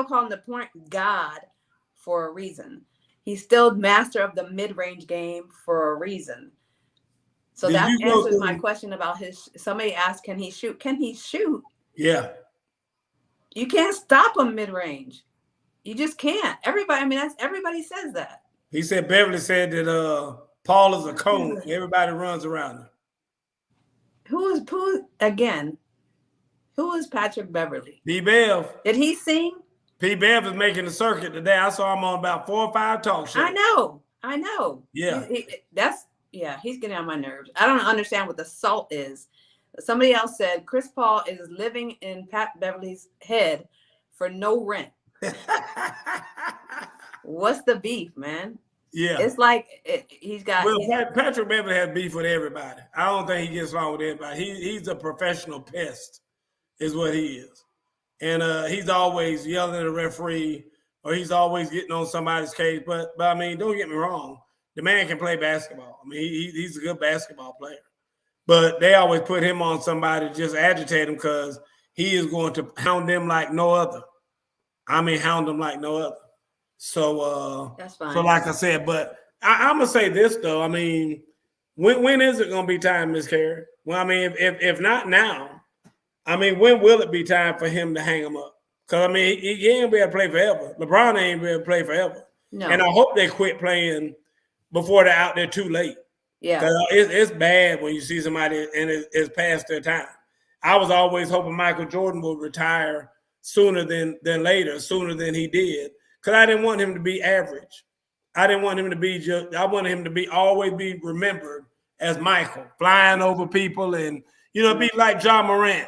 [SPEAKER 3] call him the point guard for a reason. He's still master of the mid-range game for a reason. So
[SPEAKER 2] Did
[SPEAKER 3] that
[SPEAKER 2] you go
[SPEAKER 3] answers my
[SPEAKER 2] through-
[SPEAKER 3] question about somebody asked, can he shoot? Can he shoot?
[SPEAKER 2] Yeah.
[SPEAKER 3] You can't stop him mid-range. You just can't. Everybody says that.
[SPEAKER 2] He said Beverly said that Paul is a cone. Everybody runs around him.
[SPEAKER 3] Who is Patrick Beverly?
[SPEAKER 2] P. Bev.
[SPEAKER 3] Did he sing?
[SPEAKER 2] P. Bev is making the circuit today. I saw him on about 4 or 5 talk shows.
[SPEAKER 3] I know.
[SPEAKER 2] Yeah.
[SPEAKER 3] He's getting on my nerves. I don't understand what the salt is. Somebody else said Chris Paul is living in Pat Beverly's head for no rent. What's the beef, man?
[SPEAKER 2] Yeah.
[SPEAKER 3] It's like he's got.
[SPEAKER 2] Well, Patrick Beverly has beef with everybody. I don't think he gets along with everybody. He's a professional pest, is what he is. And he's always yelling at a referee, or he's always getting on somebody's case. But I mean, don't get me wrong. The man can play basketball. I mean, he's a good basketball player. But they always put him on somebody to just agitate him because he is going to hound them like no other. I mean, hound them like no other. So
[SPEAKER 3] that's fine.
[SPEAKER 2] So like I said, but I'm gonna say this though. I mean, when is it gonna be time, Miss Carey? Well, I mean, if not now, I mean, when will it be time for him to hang him up? Because I mean, he ain't be able to play forever. LeBron ain't be able to play forever.
[SPEAKER 3] No.
[SPEAKER 2] And I hope they quit playing before they're out there too late.
[SPEAKER 3] Yeah.
[SPEAKER 2] Because it's bad when you see somebody and it's past their time. I was always hoping Michael Jordan would retire sooner than later, sooner than he did. Because I didn't want him to be average. I didn't want him to be I wanted him to always be remembered as Michael, flying over people and, be like John Morant.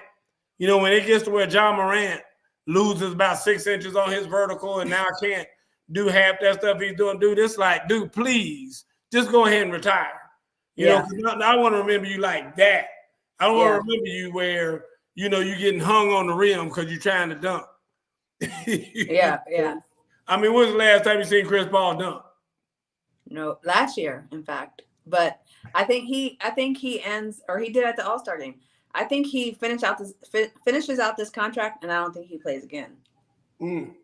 [SPEAKER 2] When it gets to where John Morant loses about 6 inches on his vertical and now can't do half that stuff he's doing, dude, it's like, dude, please, just go ahead and retire. I want to remember you like that. I don't want to remember you where, you're getting hung on the rim because you're trying to dunk.
[SPEAKER 3] Yeah.
[SPEAKER 2] I mean, when's the last time you seen Chris Paul dunk?
[SPEAKER 3] No, last year, in fact. But I think he ends, or he did at the All-Star game. I think he finishes out this contract, and I don't think he plays again.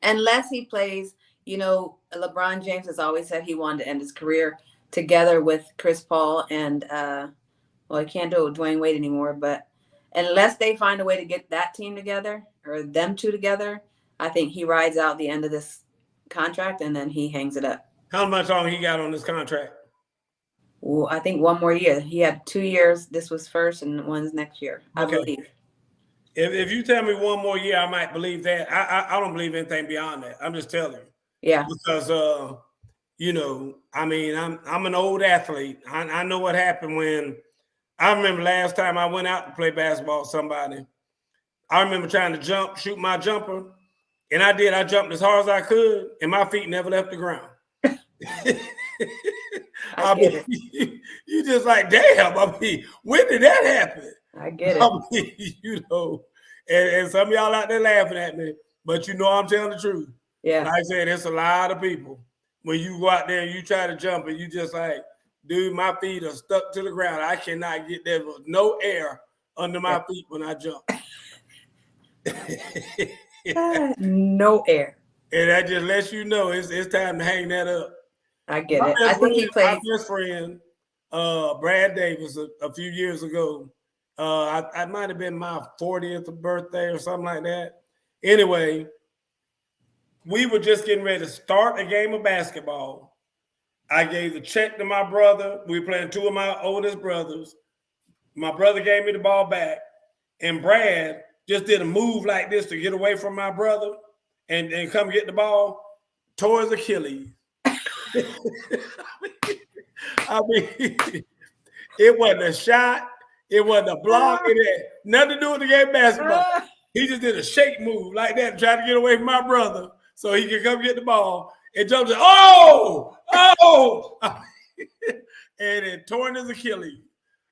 [SPEAKER 3] Unless he plays, LeBron James has always said he wanted to end his career together with Chris Paul and, he can't do it with Dwayne Wade anymore, but unless they find a way to get that team together or them two together, I think he rides out the end of this contract and then he hangs it up.
[SPEAKER 2] How much longer he got on this contract?
[SPEAKER 3] Well, I think 1 more year. He had 2 years. This was first and one's next year, I believe.
[SPEAKER 2] If you tell me 1 more year, I might believe that. I don't believe anything beyond that. I'm just telling you.
[SPEAKER 3] Yeah.
[SPEAKER 2] Because, I mean, I'm an old athlete. I know what happened when I remember last time I went out to play basketball with somebody. I remember trying to shoot my jumper, and I did. I jumped as hard as I could, and my feet never left the ground.
[SPEAKER 3] I get it.
[SPEAKER 2] You just like, damn. I mean, when did that happen?
[SPEAKER 3] I get it.
[SPEAKER 2] I mean, and some of y'all out there laughing at me, but I'm telling the truth.
[SPEAKER 3] Yeah.
[SPEAKER 2] Like I said, it's a lot of people. When you go out there and you try to jump and you just like, dude, my feet are stuck to the ground. I cannot get there. There's no air under my feet when I jump.
[SPEAKER 3] No air.
[SPEAKER 2] And that just lets you know it's time to hang that up.
[SPEAKER 3] I get it. I think he plays.
[SPEAKER 2] My best friend, Brad Davis, a few years ago, I might have been my 40th birthday or something like that. Anyway, we were just getting ready to start a game of basketball. I gave the check to my brother. We were playing 2 of my oldest brothers. My brother gave me the ball back, and Brad just did a move like this to get away from my brother and come get the ball, tore his Achilles. I mean, it wasn't a shot. It wasn't a block. It had nothing to do with the game of basketball. He just did a shake move like that, trying to get away from my brother so he could come get the ball. And jumps in, oh! And it tore his Achilles.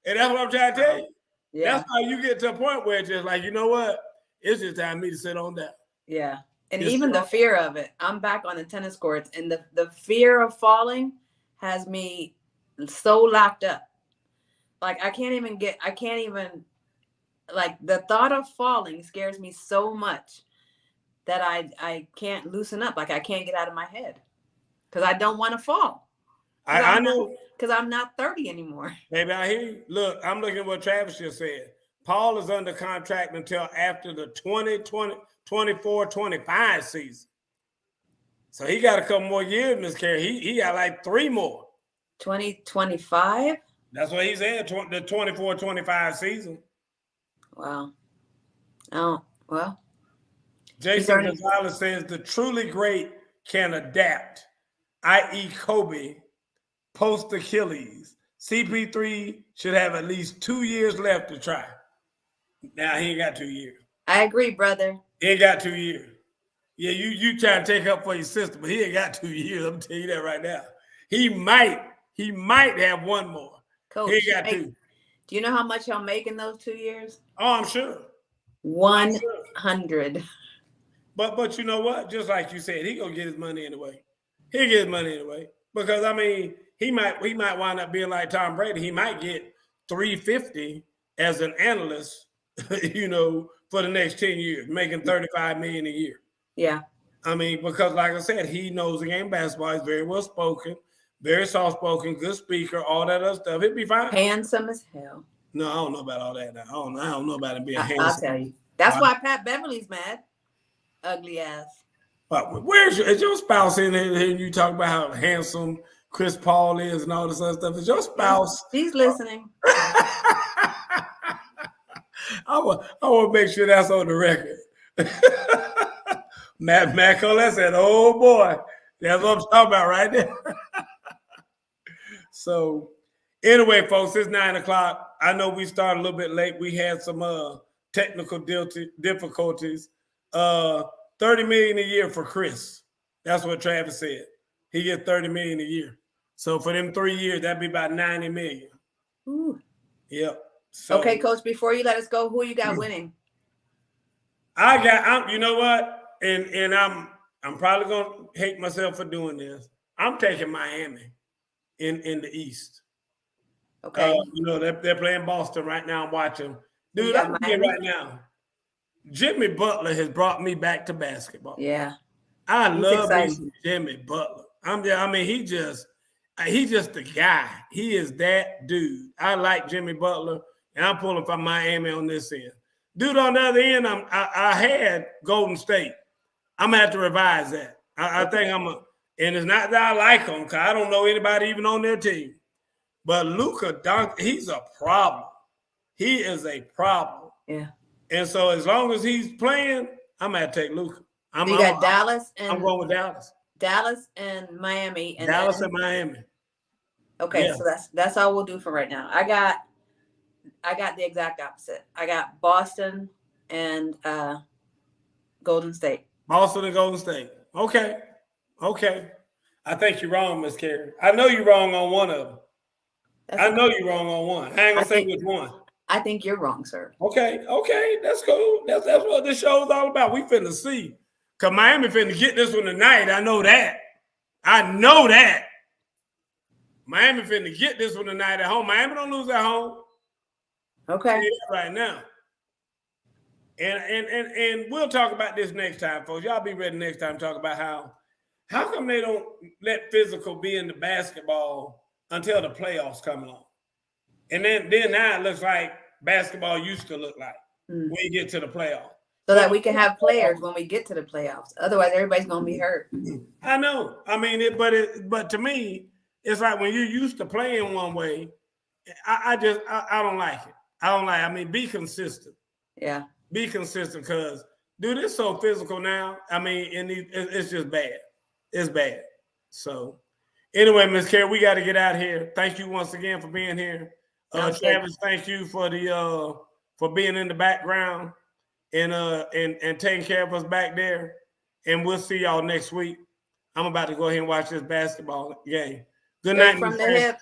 [SPEAKER 2] And that's what I'm trying to tell you. Yeah. That's how you get to a point where it's just like, you know what? It's just time for me to sit on down.
[SPEAKER 3] Yeah. And even the fear of it. I'm back on the tennis courts, and the fear of falling has me so locked up. Like, I can't even, like, the thought of falling scares me so much that I can't loosen up. Like, I can't get out of my head. because I don't want to fall.
[SPEAKER 2] I know.
[SPEAKER 3] Because I'm not 30 anymore.
[SPEAKER 2] Maybe I hear you. Look, I'm looking at what Travis just said. Paul is under contract until after the 24-25 season. So he got a couple more years, Miss Carey. He got like 3 more.
[SPEAKER 3] 2025?
[SPEAKER 2] That's what he said, the 24-25 season.
[SPEAKER 3] Wow. Oh, well.
[SPEAKER 2] Jason Gonzalez says the truly great can adapt, i.e. Kobe, post Achilles. CP3 should have at least 2 years left to try. Now he ain't got 2 years.
[SPEAKER 3] I agree, brother.
[SPEAKER 2] He ain't got 2 years. Yeah, you try to take up for your sister, but he ain't got 2 years. I'm telling you that right now. He might have 1 more.
[SPEAKER 3] Coach,
[SPEAKER 2] he ain't got 2.
[SPEAKER 3] Do you know how much he'll make in those 2 years?
[SPEAKER 2] Oh, I'm sure.
[SPEAKER 3] 100.
[SPEAKER 2] But you know what? Just like you said, he gonna get his money anyway. He'll get his money anyway. Because I mean, he might wind up being like Tom Brady. He might get $350 as an analyst, for the next 10 years, making $35 million a year.
[SPEAKER 3] Yeah.
[SPEAKER 2] I mean, because like I said, he knows the game of basketball. He's very well spoken, very soft spoken, good speaker, all that other stuff. He'd be fine.
[SPEAKER 3] Handsome as hell.
[SPEAKER 2] No, I don't know about all that now. I don't know about him being handsome.
[SPEAKER 3] I'll tell you. That's why Pat Beverly's mad. Ugly ass.
[SPEAKER 2] But is your spouse in here and you talk about how handsome Chris Paul is and all this other stuff? Is your spouse?
[SPEAKER 3] She's listening.
[SPEAKER 2] I want to make sure that's on the record. Matt Colette said, "Oh boy, that's what I'm talking about right there." So, anyway, folks, it's 9:00. I know we started a little bit late. We had some technical difficulties. $30 million a year for Chris. That's what Travis said. He gets $30 million a year. So for them 3 years, that'd be about $90 million.
[SPEAKER 3] Ooh.
[SPEAKER 2] Yep. So,
[SPEAKER 3] okay, Coach. Before you let us go, who you got winning?
[SPEAKER 2] you know what? And I'm probably gonna hate myself for doing this. I'm taking Miami in the East.
[SPEAKER 3] Okay.
[SPEAKER 2] They're playing Boston right now. I'm watching. Dude, I'm here right now. Jimmy Butler has brought me back to basketball.
[SPEAKER 3] Yeah.
[SPEAKER 2] I love Jimmy Butler. He's just the guy. He is that dude. I like Jimmy Butler, and I'm pulling from Miami on this end. Dude, on the other end, I had Golden State. I'm gonna have to revise that. I think and it's not that I like them because I don't know anybody even on their team. But Luka he's a problem. He is a problem.
[SPEAKER 3] Yeah.
[SPEAKER 2] And so as long as he's playing, I'm gonna take Luka.
[SPEAKER 3] You got Dallas and
[SPEAKER 2] I'm going with Dallas.
[SPEAKER 3] Dallas and Miami. And
[SPEAKER 2] Dallas and Miami.
[SPEAKER 3] Okay,
[SPEAKER 2] yeah.
[SPEAKER 3] So that's all we'll do for right now. I got the exact opposite. I got Boston and Golden State.
[SPEAKER 2] Boston and Golden State. Okay. I think you're wrong, Miss Carey. I know you're wrong on one of them. I know you're wrong on one. I ain't gonna say which one.
[SPEAKER 3] I think you're wrong, sir.
[SPEAKER 2] Okay, that's cool. That's what this show is all about. We finna see. Because Miami finna get this one tonight. I know that. Miami finna get this one tonight at home. Miami don't lose at home.
[SPEAKER 3] Okay.
[SPEAKER 2] Right now. And we'll talk about this next time, folks. Y'all be ready next time to talk about how come they don't let physical be in the basketball until the playoffs come along. And then now it looks like basketball used to look like when you get to the playoffs.
[SPEAKER 3] So that we can have players when we get to the playoffs. Otherwise, everybody's gonna be hurt.
[SPEAKER 2] I know. I mean, but to me, it's like when you're used to playing one way, I don't like it. Be consistent.
[SPEAKER 3] Yeah.
[SPEAKER 2] Be consistent because, dude, it's so physical now. I mean, and it's just bad. It's bad. So, anyway, Ms. Carey, we got to get out of here. Thank you once again for being here. Travis, thank you for being in the background and taking care of us back there. And we'll see y'all next week. I'm about to go ahead and watch this basketball game. Good night,
[SPEAKER 3] from the hip.